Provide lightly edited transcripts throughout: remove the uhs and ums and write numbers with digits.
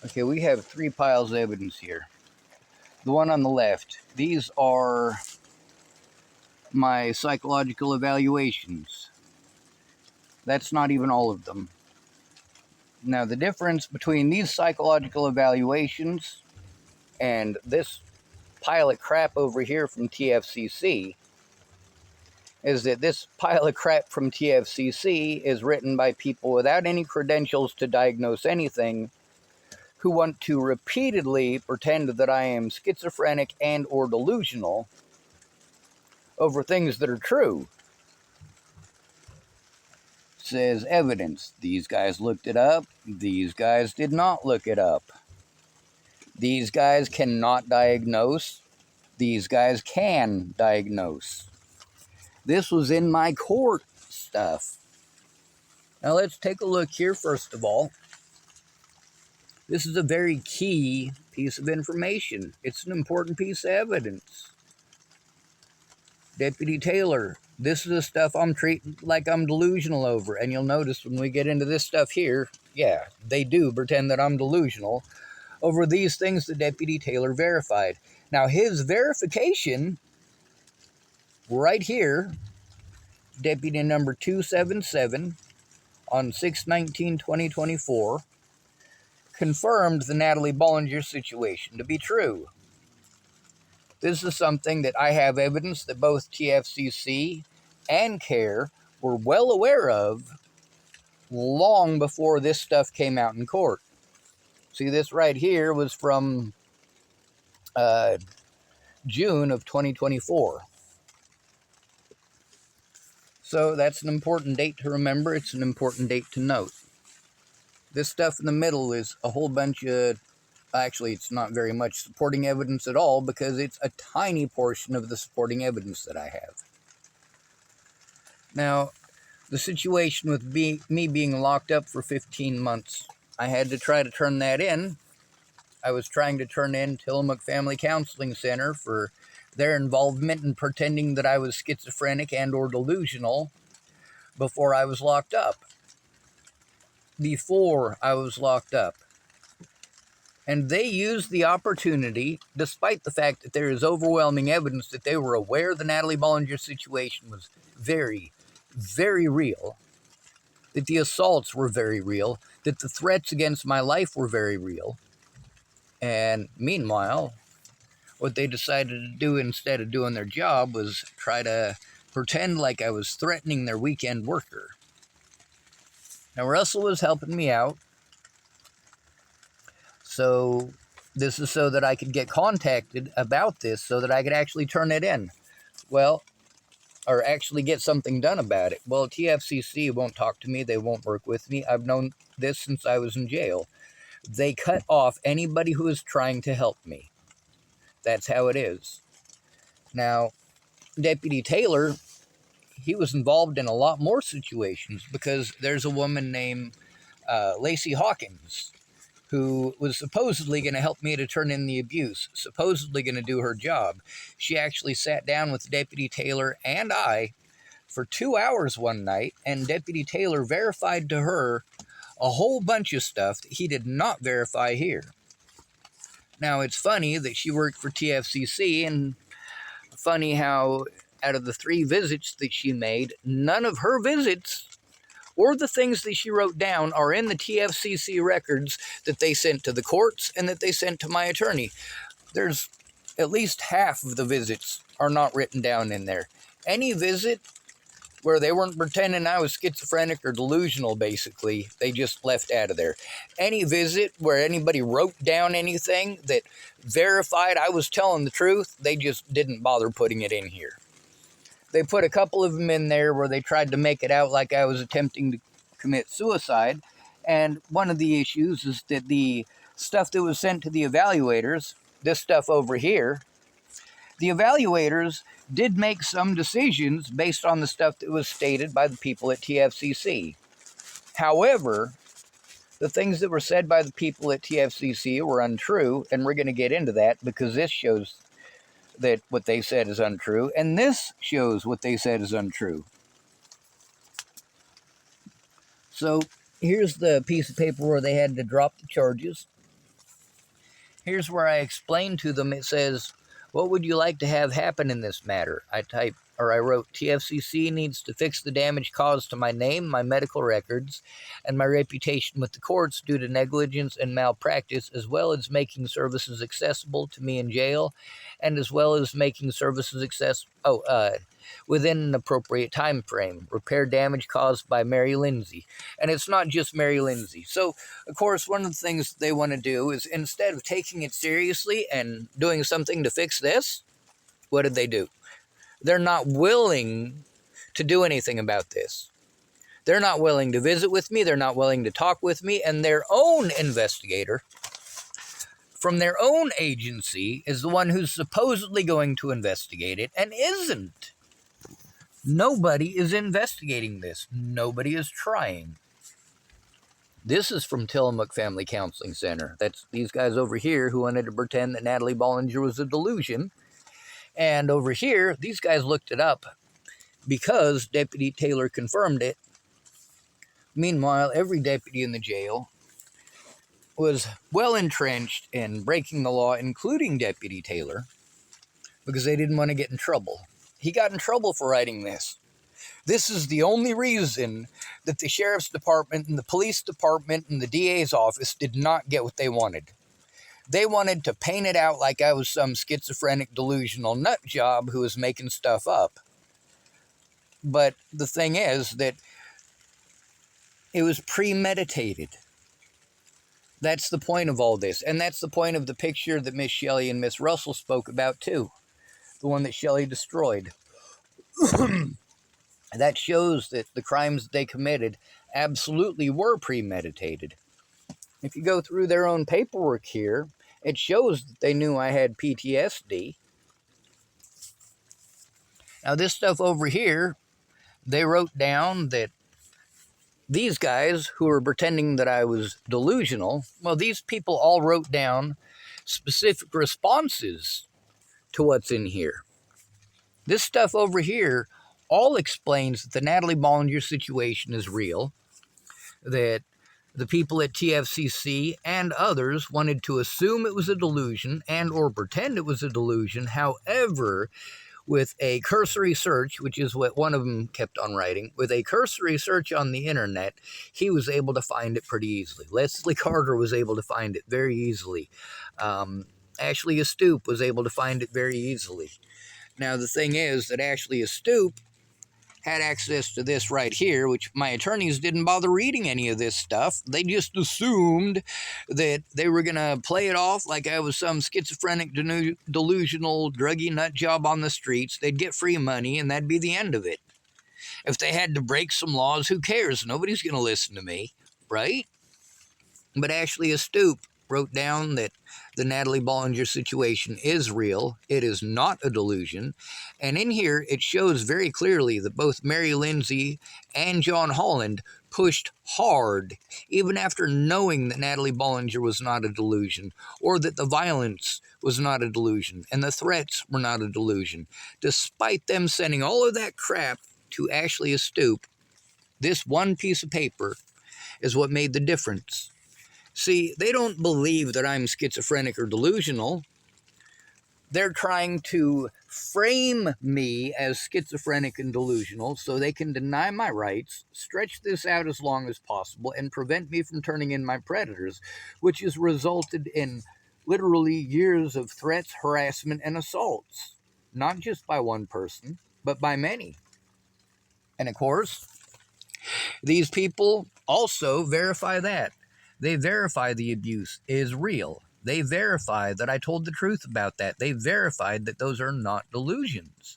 Okay, we have three piles of evidence here. The one on the left, these are my psychological evaluations. That's not even all of them. Now, the difference between these psychological evaluations and this pile of crap over here from TFCC is that this pile of crap from TFCC is written by people without any credentials to diagnose anything, who want to repeatedly pretend that I am schizophrenic and or delusional over things that are true. It says evidence. These guys looked it up. These guys did not look it up. These guys cannot diagnose. These guys can diagnose. This was in my court stuff. Now let's take a look here first of all. This is a very key piece of information. It's an important piece of evidence. Deputy Taylor, this is the stuff I'm treating like I'm delusional over. And you'll notice when we get into this stuff here, yeah, they do pretend that I'm delusional over these things that Deputy Taylor verified. Now, his verification right here, Deputy number 277 on 6/19/2024, confirmed the Natalie Bollinger situation to be true. This is something that I have evidence that both TFCC and CARE were well aware of long before this stuff came out in court. See, this right here was from June of 2024. So that's an important date to remember. It's an important date to note. This stuff in the middle is a whole bunch of, actually it's not very much supporting evidence at all, because it's a tiny portion of the supporting evidence that I have. Now, the situation with me being locked up for 15 months, I had to try to turn that in. I was trying to turn in Tillamook Family Counseling Center for their involvement in pretending that I was schizophrenic and or delusional before I was locked up. Before I was locked up. And they used the opportunity, despite the fact that there is overwhelming evidence that they were aware the Natalie Bollinger situation was very, very real, that the assaults were very real, that the threats against my life were very real. And meanwhile, what they decided to do instead of doing their job was try to pretend like I was threatening their weekend worker. Now, Russell was helping me out. So this is so that I could get contacted about this so that I could actually turn it in. Well, or actually get something done about it. Well, TFCC won't talk to me. They won't work with me. I've known this since I was in jail. They cut off anybody who is trying to help me. That's how it is. Now, Deputy Taylor, he was involved in a lot more situations, because there's a woman named Lacey Hawkins who was supposedly going to help me to turn in the abuse, supposedly going to do her job. She actually sat down with Deputy Taylor and I for 2 hours one night, and Deputy Taylor verified to her a whole bunch of stuff that he did not verify here. Now, it's funny that she worked for TFCC, and funny how out of the 3 visits that she made, none of her visits or the things that she wrote down are in the TFCC records that they sent to the courts and that they sent to my attorney. There's at least half of the visits are not written down in there. Any visit where they weren't pretending I was schizophrenic or delusional, basically, they just left out of there. Any visit where anybody wrote down anything that verified I was telling the truth, they just didn't bother putting it in here. They put a couple of them in there where they tried to make it out like I was attempting to commit suicide. And one of the issues is that the stuff that was sent to the evaluators, this stuff over here, the evaluators did make some decisions based on the stuff that was stated by the people at TFCC. However, the things that were said by the people at TFCC were untrue, and we're going to get into that because this shows that what they said is untrue, and this shows what they said is untrue. So here's the piece of paper where they had to drop the charges. Here's where I explain to them. It says, what would you like to have happen in this matter? I wrote, TFCC needs to fix the damage caused to my name, my medical records, and my reputation with the courts due to negligence and malpractice, as well as making services accessible to me in jail, and as well as making services accessible within an appropriate time frame. Repair damage caused by Mary Lindsay. And it's not just Mary Lindsay. So, of course, one of the things they want to do is, instead of taking it seriously and doing something to fix this, what did they do? They're not willing to do anything about this. They're not willing to visit with me. They're not willing to talk with me. And their own investigator from their own agency is the one who's supposedly going to investigate it and isn't. Nobody is investigating this. Nobody is trying. This is from Tillamook Family Counseling Center. That's these guys over here who wanted to pretend that Natalie Bollinger was a delusion. And over here, these guys looked it up because Deputy Taylor confirmed it. Meanwhile, every deputy in the jail was well entrenched in breaking the law, including Deputy Taylor, because they didn't want to get in trouble. He got in trouble for writing this. This is the only reason that the sheriff's department and the police department and the DA's office did not get what they wanted. They wanted to paint it out like I was some schizophrenic, delusional nut job who was making stuff up. But the thing is that it was premeditated. That's the point of all this. And that's the point of the picture that Miss Shelley and Miss Russell spoke about too. The one that Shelley destroyed. That shows that the crimes they committed absolutely were premeditated. If you go through their own paperwork here, it shows that they knew I had PTSD. Now this stuff over here, they wrote down that these guys who were pretending that I was delusional, well, these people all wrote down specific responses to what's in here. This stuff over here all explains that the Natalie Bollinger situation is real, that the people at TFCC and others wanted to assume it was a delusion and or pretend it was a delusion. However, with a cursory search, which is what one of them kept on writing, with a cursory search on the internet, he was able to find it pretty easily. Leslie Carter was able to find it very easily. Ashley Astoup was able to find it very easily. Now, the thing is that Ashley Astoup had access to this right here, which my attorneys didn't bother reading any of this stuff. They just assumed that they were going to play it off like I was some schizophrenic, delusional, druggy nut job on the streets. They'd get free money, and that'd be the end of it. If they had to break some laws, who cares? Nobody's going to listen to me, right? But Ashley Astoup wrote down that the Natalie Bollinger situation is real. It is not a delusion. And in here, it shows very clearly that both Mary Lindsay and John Holland pushed hard, even after knowing that Natalie Bollinger was not a delusion, or that the violence was not a delusion, and the threats were not a delusion. Despite them sending all of that crap to Ashley Astoup, this one piece of paper is what made the difference. See, they don't believe that I'm schizophrenic or delusional. They're trying to frame me as schizophrenic and delusional so they can deny my rights, stretch this out as long as possible, and prevent me from turning in my predators, which has resulted in literally years of threats, harassment, and assaults. Not just by one person, but by many. And of course, these people also verify that. They verify the abuse is real. They verify that I told the truth about that. They verified that those are not delusions.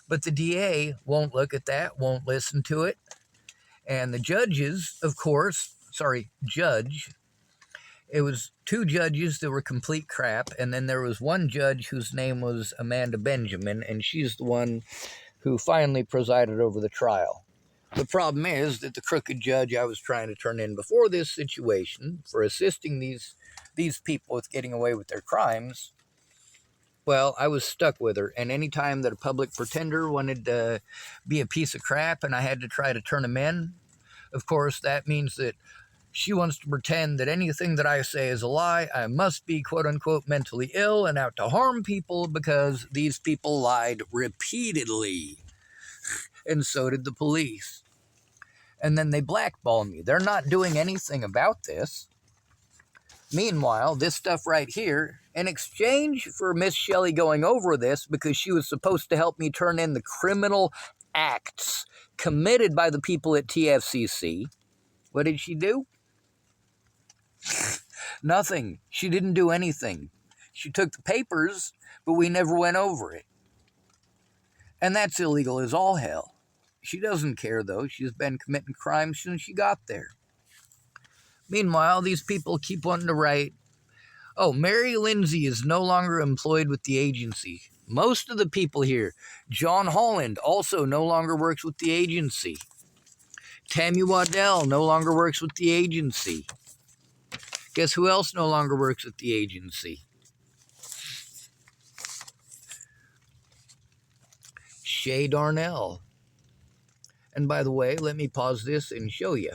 But the DA won't look at that, won't listen to it. And the judges, of course, it was two judges that were complete crap, and then there was one judge whose name was Amanda Benjamin, and she's the one who finally presided over the trial. The problem is that the crooked judge I was trying to turn in before this situation for assisting these people with getting away with their crimes, well, I was stuck with her. And any time that a public pretender wanted to be a piece of crap and I had to try to turn him in, of course, that means that She wants to pretend that anything that I say is a lie. I must be, quote unquote, mentally ill and out to harm people because these people lied repeatedly. And so did the police. And then they blackball me. They're not doing anything about this. Meanwhile, this stuff right here, in exchange for Miss Shelley going over this because she was supposed to help me turn in the criminal acts committed by the people at TFCC, what did she do? Nothing. She didn't do anything. She took the papers, but we never went over it. And that's illegal as all hell. She doesn't care, though. She's been committing crimes since she got there. Meanwhile, these people keep wanting to write, oh, Mary Lindsay is no longer employed with the agency. Most of the people here, John Holland also no longer works with the agency. Tammy Waddell no longer works with the agency. Guess who else no longer works with the agency? Shay Darnell. And by the way, let me pause this and show you.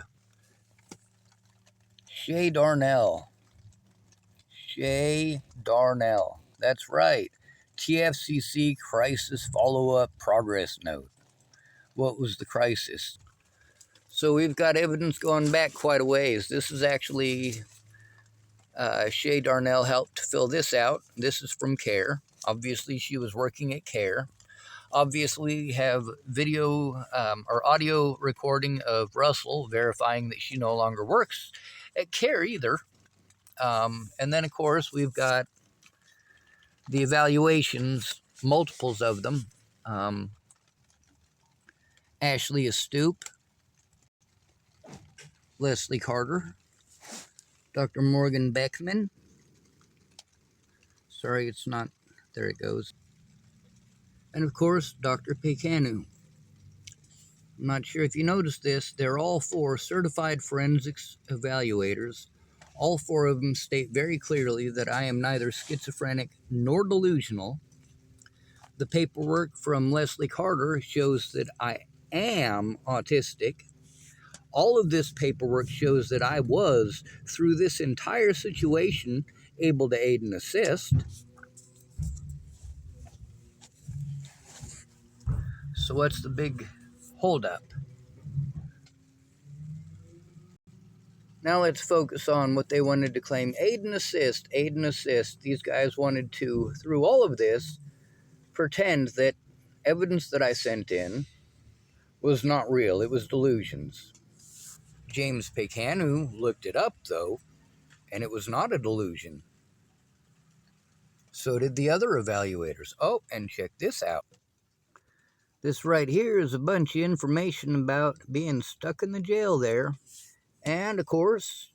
Shay Darnell. Shay Darnell. That's right. TFCC Crisis Follow-Up Progress Note. What was the crisis? So we've got evidence going back quite a ways. This is actually, Shay Darnell helped fill this out. This is from CARE. Obviously, she was working at CARE. Obviously, we have video or audio recording of Russell verifying that she no longer works at CARE either. And then, of course, we've got the evaluations, multiples of them. Ashley Astoup, Leslie Carter, Dr. Morgan Beckman. Sorry, it's not. There it goes. And of course, Dr. Pekanu. I'm not sure if you noticed this, they're all four certified forensics evaluators. All four of them state very clearly that I am neither schizophrenic nor delusional. The paperwork from Leslie Carter shows that I am autistic. All of this paperwork shows that I was, through this entire situation, able to aid and assist. So what's the big holdup? Now let's focus on what they wanted to claim. Aid and assist, aid and assist. These guys wanted to, through all of this, pretend that evidence that I sent in was not real. It was delusions. James Pekanu looked it up, though, and it was not a delusion. So did the other evaluators. Oh, and check this out. This right here is a bunch of information about being stuck in the jail there. And, of course,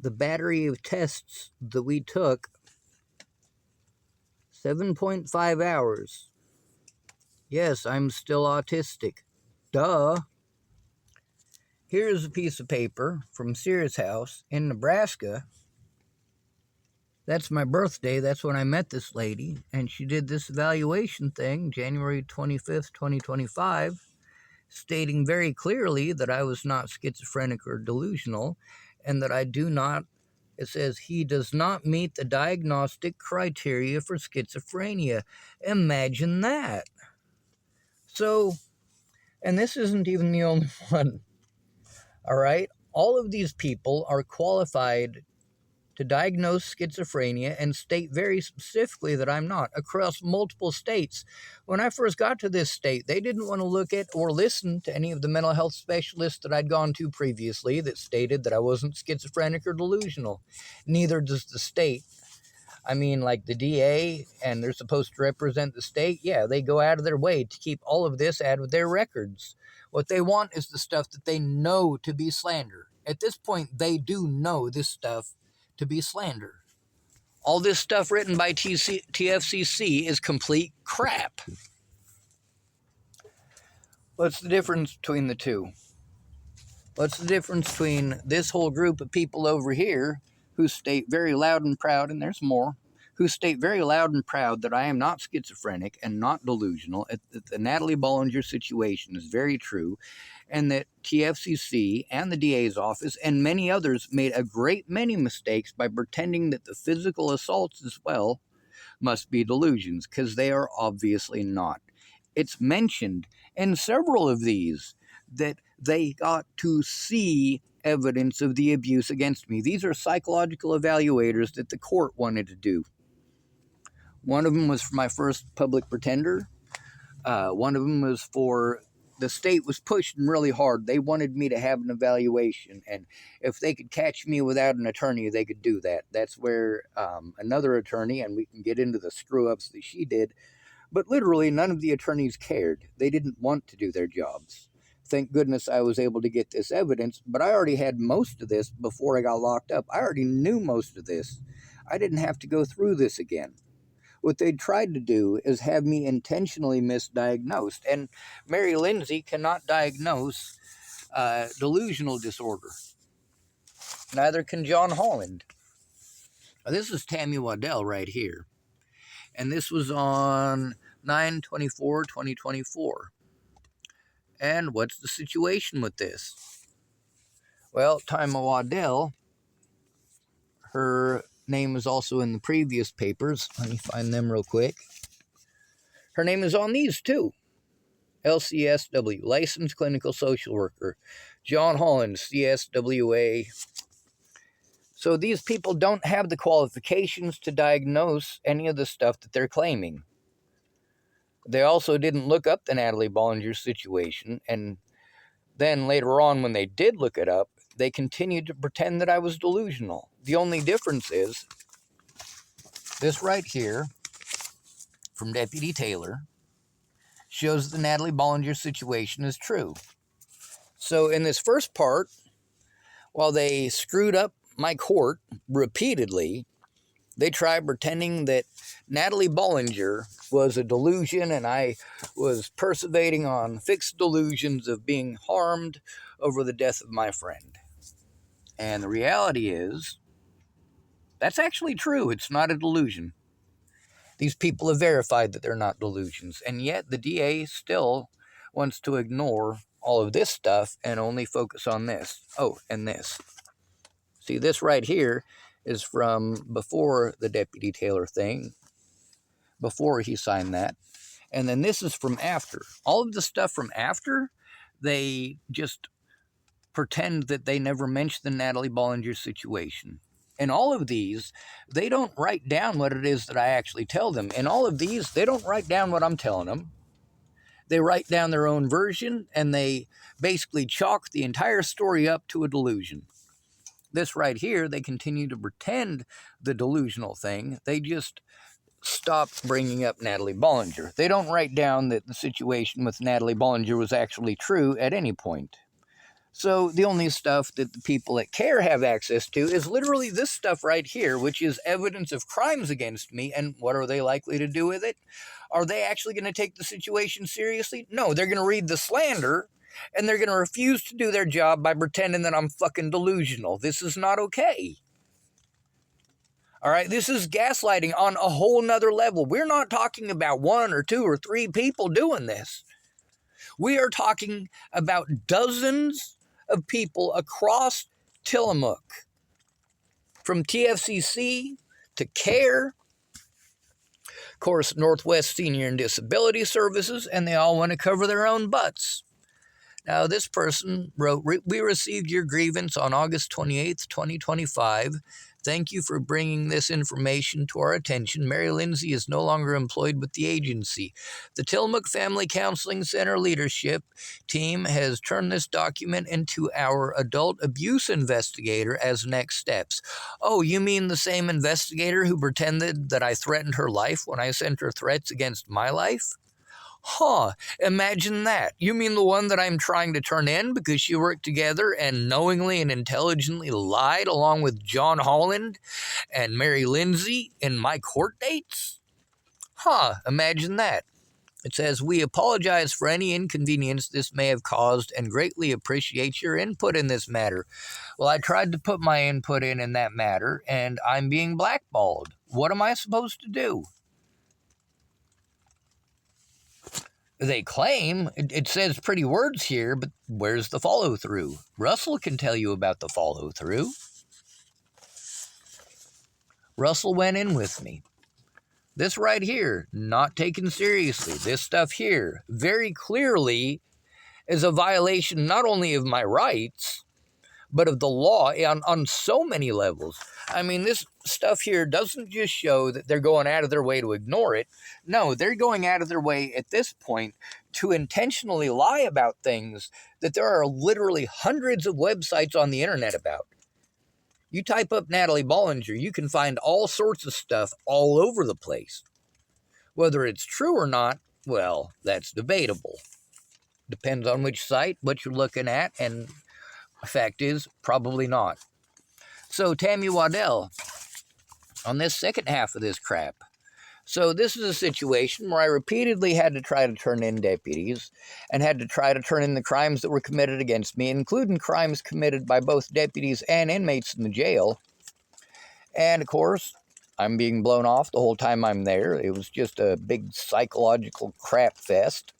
the battery of tests that we took, 7.5 hours. Yes, I'm still autistic. Duh. Here's a piece of paper from Sears House in Nebraska. That's my birthday. That's when I met this lady. And she did this evaluation thing, January 25th, 2025. Stating very clearly that I was not schizophrenic or delusional, and that I do not, it says, he does not meet the diagnostic criteria for schizophrenia. Imagine that. So, and this isn't even the only one, all right? All of these people are qualified to diagnose schizophrenia and state very specifically that I'm not, across multiple states. When I first got to this state, they didn't want to look at or listen to any of the mental health specialists that I'd gone to previously that stated that I wasn't schizophrenic or delusional. Neither does the state. I mean, like the DA, and they're supposed to represent the state. Yeah, they go out of their way to keep all of this out of their records. What they want is the stuff that they know to be slander. At this point, they do know this stuff to be slander. All this stuff written by TFCC is complete crap. What's the difference between the two? What's the difference between this whole group of people over here who state very loud and proud, and there's more, who state very loud and proud that I am not schizophrenic and not delusional, that the Natalie Bollinger situation is very true, and that TFCC and the DA's office and many others made a great many mistakes by pretending that the physical assaults as well must be delusions, because they are obviously not. It's mentioned in several of these that they got to see evidence of the abuse against me. These are psychological evaluators that the court wanted to do. One of them was for my first public pretender. One of them was for the state was pushing really hard. They wanted me to have an evaluation, and if they could catch me without an attorney, they could do that. That's where another attorney, and we can get into the screw-ups that she did, but literally none of the attorneys cared. They didn't want to do their jobs. Thank goodness I was able to get this evidence, but I already had most of this before I got locked up. I already knew most of this. I didn't have to go through this again. What they tried to do is have me intentionally misdiagnosed, and Mary Lindsay cannot diagnose delusional disorder. Neither can John Holland. This is Tammy Waddell right here, and this was on 9/24/2024. And what's the situation with this? Well, Tammy Waddell, her name is also in the previous papers. Let me find them real quick. Her name is on these too. LCSW, Licensed Clinical Social Worker. John Holland, CSWA. So these people don't have the qualifications to diagnose any of the stuff that they're claiming. They also didn't look up the Natalie Bollinger situation, and then later on when they did look it up, they continued to pretend that I was delusional. The only difference is this right here from Deputy Taylor shows the Natalie Bollinger situation is true. So in this first part, while they screwed up my court repeatedly, they tried pretending that Natalie Bollinger was a delusion and I was perseverating on fixed delusions of being harmed over the death of my friend. And the reality is, that's actually true. It's not a delusion. These people have verified that they're not delusions, and yet the DA still wants to ignore all of this stuff and only focus on this. Oh, and this. See, this right here is from before the Deputy Taylor thing, before he signed that. And then this is from after. All of the stuff from after, they just pretend that they never mentioned the Natalie Bollinger situation. In all of these, they don't write down what it is that I actually tell them. In all of these, they don't write down what I'm telling them. They write down their own version, and they basically chalk the entire story up to a delusion. This right here, they continue to pretend the delusional thing. They just stop bringing up Natalie Bollinger. They don't write down that the situation with Natalie Bollinger was actually true at any point. So the only stuff that the people that care have access to is literally this stuff right here, which is evidence of crimes against me. And what are they likely to do with it? Are they actually going to take the situation seriously? No, they're going to read the slander, and they're going to refuse to do their job by pretending that I'm fucking delusional. This is not okay. All right, this is gaslighting on a whole nother level. We're not talking about 1 or 2 or 3 people doing this. We are talking about dozens of people across Tillamook, from TFCC to CARE, of course, Northwest Senior and Disability Services, and they all want to cover their own butts. Now, this person wrote, "We received your grievance on August 28th, 2025. Thank you for bringing this information to our attention. Mary Lindsay is no longer employed with the agency. The Tillamook Family Counseling Center leadership team has turned this document into our adult abuse investigator as next steps." Oh, you mean the same investigator who pretended that I threatened her life when I sent her threats against my life? Huh, imagine that. You mean the one that I'm trying to turn in because she worked together and knowingly and intelligently lied along with John Holland and Mary Lindsay in my court dates? Huh, imagine that. It says, "We apologize for any inconvenience this may have caused and greatly appreciate your input in this matter." Well, I tried to put my input in that matter, and I'm being blackballed. What am I supposed to do? They claim, it says pretty words here, but where's the follow through? Russell can tell you about the follow through. Russell went in with me. This right here, not taken seriously. This stuff here, very clearly is a violation not only of my rights, but of the law on so many levels. I mean, this stuff here doesn't just show that they're going out of their way to ignore it. No, they're going out of their way at this point to intentionally lie about things that there are literally hundreds of websites on the internet about. You type up Natalie Bollinger, you can find all sorts of stuff all over the place. Whether it's true or not, well, that's debatable. Depends on which site, what you're looking at, and the fact is, probably not. So, Tammy Waddell, on this second half of this crap. So this is a situation where I repeatedly had to try to turn in deputies and had to try to turn in the crimes that were committed against me, including crimes committed by both deputies and inmates in the jail. And of course, I'm being blown off the whole time I'm there. It was just a big psychological crap fest.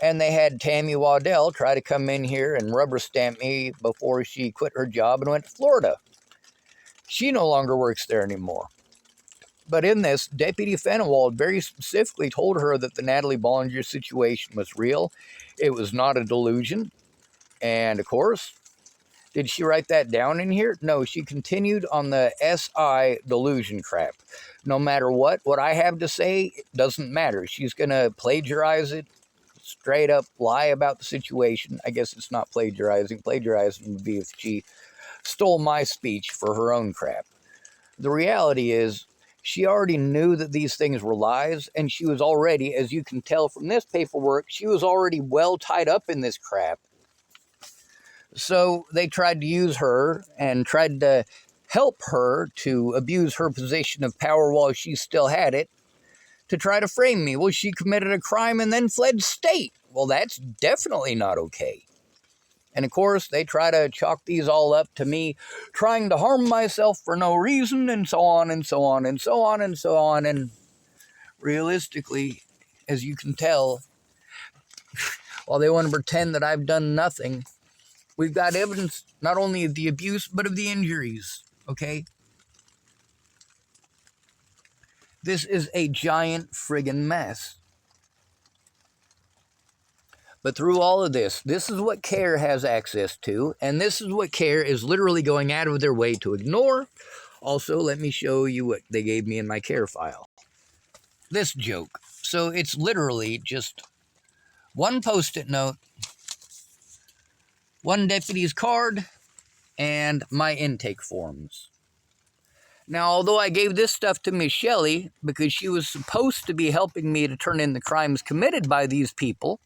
And they had Tammy Waddell try to come in here and rubber stamp me before she quit her job and went to Florida. She no longer works there anymore. But in this, Deputy Fenewald very specifically told her that the Natalie Bollinger situation was real. It was not a delusion. And of course, did she write that down in here? No, she continued on the SI delusion crap. No matter what I have to say, it doesn't matter. She's going to plagiarize it, straight up lie about the situation. I guess it's not plagiarizing. Plagiarizing would be if she stole my speech for her own crap. The reality is, she already knew that these things were lies, and she was already, as you can tell from this paperwork, she was already well tied up in this crap. So they tried to use her and tried to help her to abuse her position of power while she still had it to try to frame me. Well, she committed a crime and then fled state. Well, that's definitely not okay. And of course, they try to chalk these all up to me trying to harm myself for no reason, and so on and so on and so on and so on. And realistically, as you can tell, while they want to pretend that I've done nothing, we've got evidence not only of the abuse, but of the injuries, okay? This is a giant friggin' mess. But through all of this is what CARE has access to, and this is what CARE is literally going out of their way to ignore. Also, let me show you what they gave me in my CARE file. This joke. So it's literally just one Post-it note, one deputy's card, and my intake forms. Now, although I gave this stuff to Miss Shelley because she was supposed to be helping me to turn in the crimes committed by these people,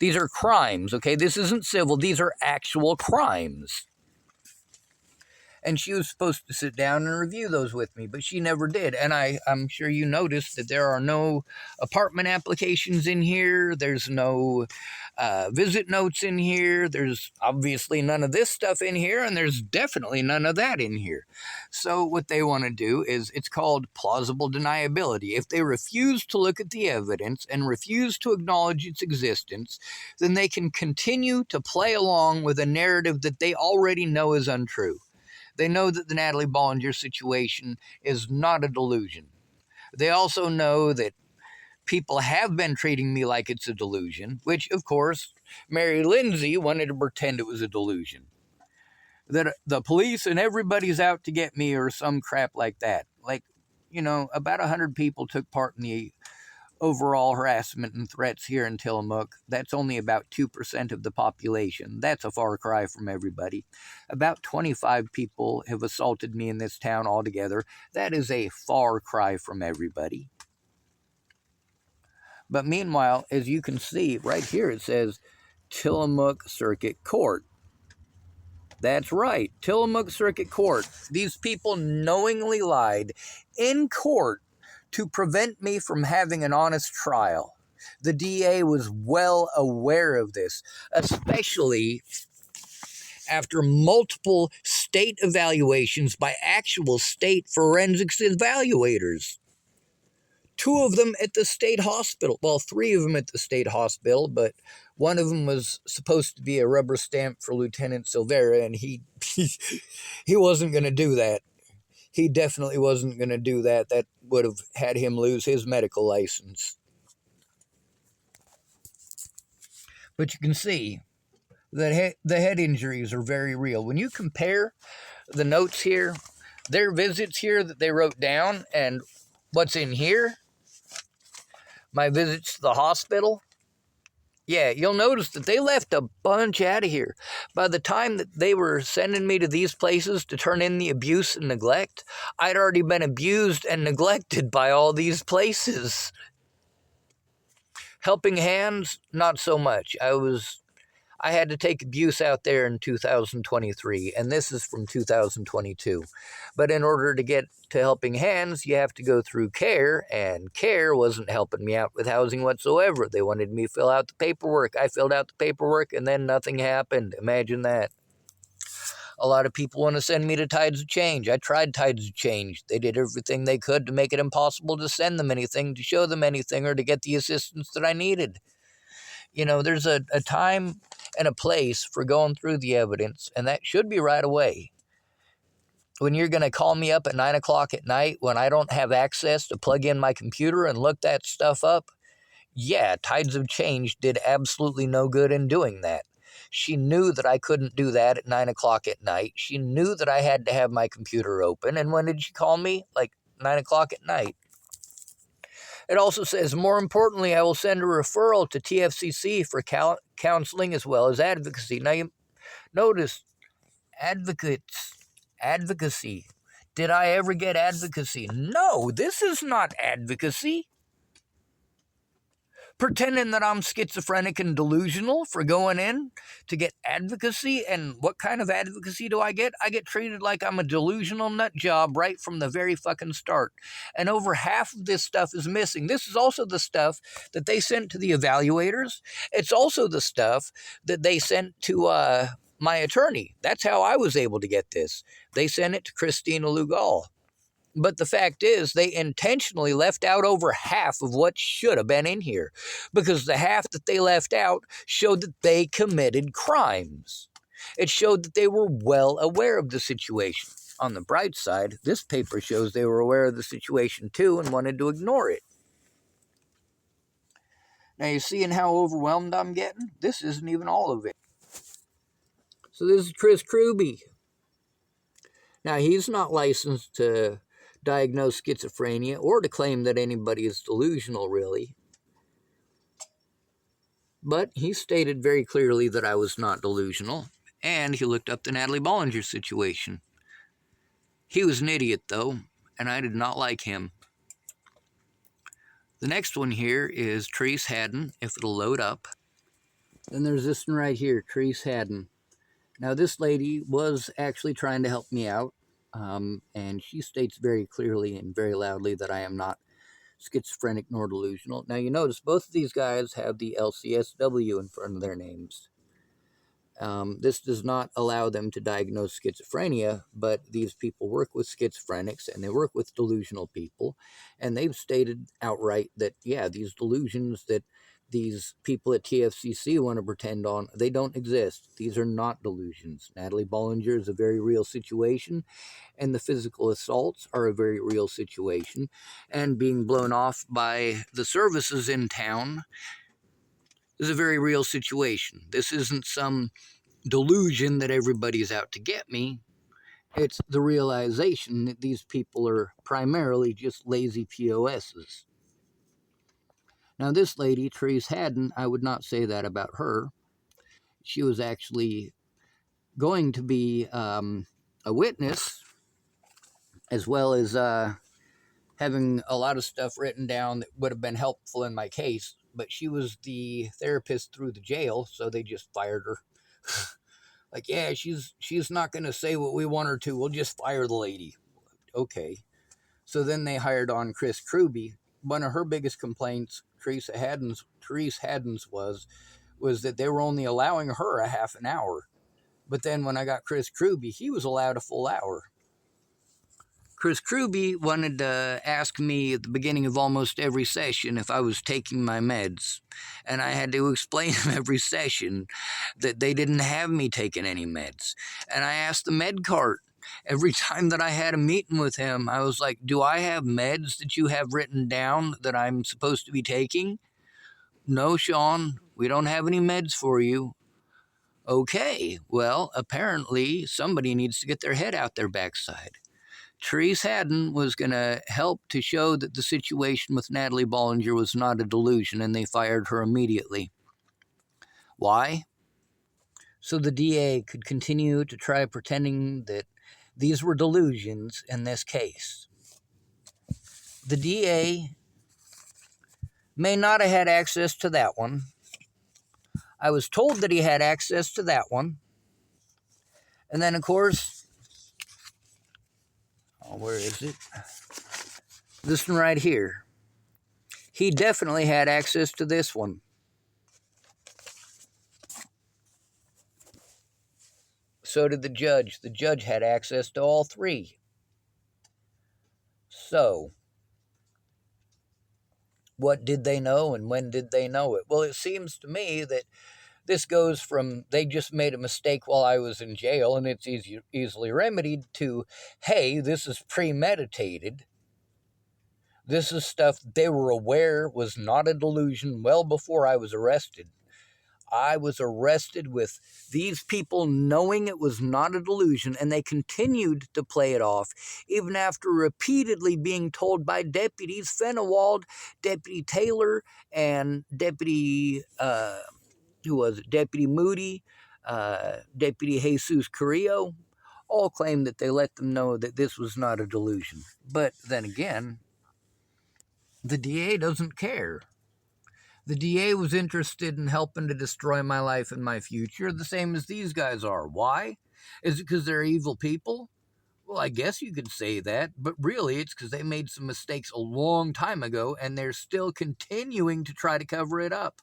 these are crimes, okay? This isn't civil. These are actual crimes. And she was supposed to sit down and review those with me, but she never did. And I'm sure you noticed that there are no apartment applications in here. There's no visit notes in here. There's obviously none of this stuff in here, and there's definitely none of that in here. So what they want to do is, it's called plausible deniability. If they refuse to look at the evidence and refuse to acknowledge its existence, then they can continue to play along with a narrative that they already know is untrue. They know that the Natalie Bollinger situation is not a delusion. They also know that people have been treating me like it's a delusion, which, of course, Mary Lindsay wanted to pretend it was a delusion. That the police and everybody's out to get me or some crap like that. Like, you know, about 100 people took part in the overall harassment and threats here in Tillamook. That's only about 2% of the population. That's a far cry from everybody. About 25 people have assaulted me in this town altogether. That is a far cry from everybody. But meanwhile, as you can see right here, it says Tillamook Circuit Court. That's right, Tillamook Circuit Court. These people knowingly lied in court to prevent me from having an honest trial. The DA was well aware of this, especially after multiple state evaluations by actual state forensics evaluators. 2 of them at the state hospital. Well, 3 of them at the state hospital, but one of them was supposed to be a rubber stamp for Lieutenant Silvera, and he wasn't going to do that. He definitely wasn't going to do that. That would have had him lose his medical license. But you can see that the head injuries are very real. When you compare the notes here, their visits here that they wrote down, and what's in here, my visits to the hospital, yeah, you'll notice that they left a bunch out of here. By the time that they were sending me to these places to turn in the abuse and neglect, I'd already been abused and neglected by all these places. Helping Hands, not so much. I had to take abuse out there in 2023, and this is from 2022. But in order to get to Helping Hands, you have to go through CARE, and CARE wasn't helping me out with housing whatsoever. They wanted me to fill out the paperwork. I filled out the paperwork, and then nothing happened. Imagine that. A lot of people want to send me to Tides of Change. I tried Tides of Change. They did everything they could to make it impossible to send them anything, to show them anything, or to get the assistance that I needed. You know, there's a time and a place for going through the evidence, and that should be right away. When you're going to call me up at 9 o'clock at night when I don't have access to plug in my computer and look that stuff up, yeah, Tides of Change did absolutely no good in doing that. She knew that I couldn't do that at 9 o'clock at night. She knew that I had to have my computer open. And when did she call me? Like 9 o'clock at night. It also says, more importantly, I will send a referral to TFCC for counseling as well as advocacy. Now, you notice, advocacy. Did I ever get advocacy? No, this is not advocacy. Pretending that I'm schizophrenic and delusional for going in to get advocacy. And what kind of advocacy do I get? I get treated like I'm a delusional nut job right from the very fucking start. And over half of this stuff is missing. This is also the stuff that they sent to the evaluators. It's also the stuff that they sent to my attorney. That's how I was able to get this. They sent it to Christina Lugal. But the fact is, they intentionally left out over half of what should have been in here, because the half that they left out showed that they committed crimes. It showed that they were well aware of the situation. On the bright side, this paper shows they were aware of the situation too and wanted to ignore it. Now, you seeing how overwhelmed I'm getting? This isn't even all of it. So this is Chris Kruby. Now, he's not licensed to diagnose schizophrenia or to claim that anybody is delusional, really. But he stated very clearly that I was not delusional, and he looked up the Natalie Bollinger situation. He was an idiot, though, and I did not like him. The next one here is Therese Haddon, if it'll load up. Then there's this one right here, Therese Haddon. Now, this lady was actually trying to help me out. And she states very clearly and very loudly that I am not schizophrenic nor delusional. Now, you notice both of these guys have the LCSW in front of their names. This does not allow them to diagnose schizophrenia, but these people work with schizophrenics and they work with delusional people. And they've stated outright that, yeah, these delusions that these people at TFCC want to pretend on, they don't exist. These are not delusions. Natalie Bollinger is a very real situation, and the physical assaults are a very real situation. And being blown off by the services in town is a very real situation. This isn't some delusion that everybody's out to get me. It's the realization that these people are primarily just lazy POSs. Now, this lady, Therese Haddon, I would not say that about her. She was actually going to be a witness, as well as having a lot of stuff written down that would have been helpful in my case. But she was the therapist through the jail, so they just fired her. Like, yeah, she's not going to say what we want her to. We'll just fire the lady. Okay. So then they hired on Chris Kruby. One of her biggest complaints Therese Haddon's was that they were only allowing her a half an hour. But then when I got Chris Kruby, he was allowed a full hour. Chris Kruby wanted to ask me at the beginning of almost every session if I was taking my meds. And I had to explain him every session that they didn't have me taking any meds. And I asked the med cart every time that I had a meeting with him, I was like, do I have meds that you have written down that I'm supposed to be taking? No, Sean, we don't have any meds for you. Okay, well, apparently somebody needs to get their head out their backside. Therese Haddon was going to help to show that the situation with Natalie Bollinger was not a delusion, and they fired her immediately. Why? So the DA could continue to try pretending that these were delusions in this case. The DA may not have had access to that one. I was told that he had access to that one. And then, of course, where is it? This one right here. He definitely had access to this one. So did the judge. The judge had access to all three. So, what did they know and when did they know it? Well, it seems to me that this goes from they just made a mistake while I was in jail and it's easily remedied to, hey, this is premeditated. This is stuff they were aware was not a delusion well before I was arrested. I was arrested with these people knowing it was not a delusion, and they continued to play it off, even after repeatedly being told by deputies, Fenewald, Deputy Taylor, and Deputy, Deputy Moody, Deputy Jesus Carrillo, all claimed that they let them know that this was not a delusion. But then again, the DA doesn't care. The DA was interested in helping to destroy my life and my future, the same as these guys are. Why? Is it because they're evil people? Well, I guess you could say that, but really it's because they made some mistakes a long time ago and they're still continuing to try to cover it up.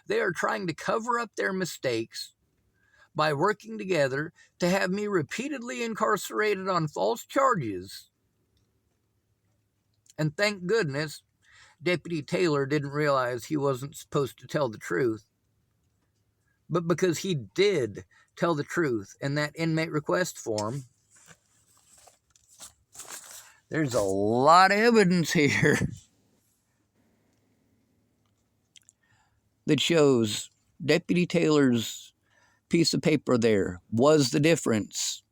They are trying to cover up their mistakes by working together to have me repeatedly incarcerated on false charges. And thank goodness Deputy Taylor didn't realize he wasn't supposed to tell the truth. But because he did tell the truth in that inmate request form, there's a lot of evidence here that shows Deputy Taylor's piece of paper there was the difference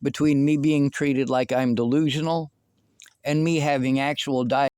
between me being treated like I'm delusional and me having actual diagnosis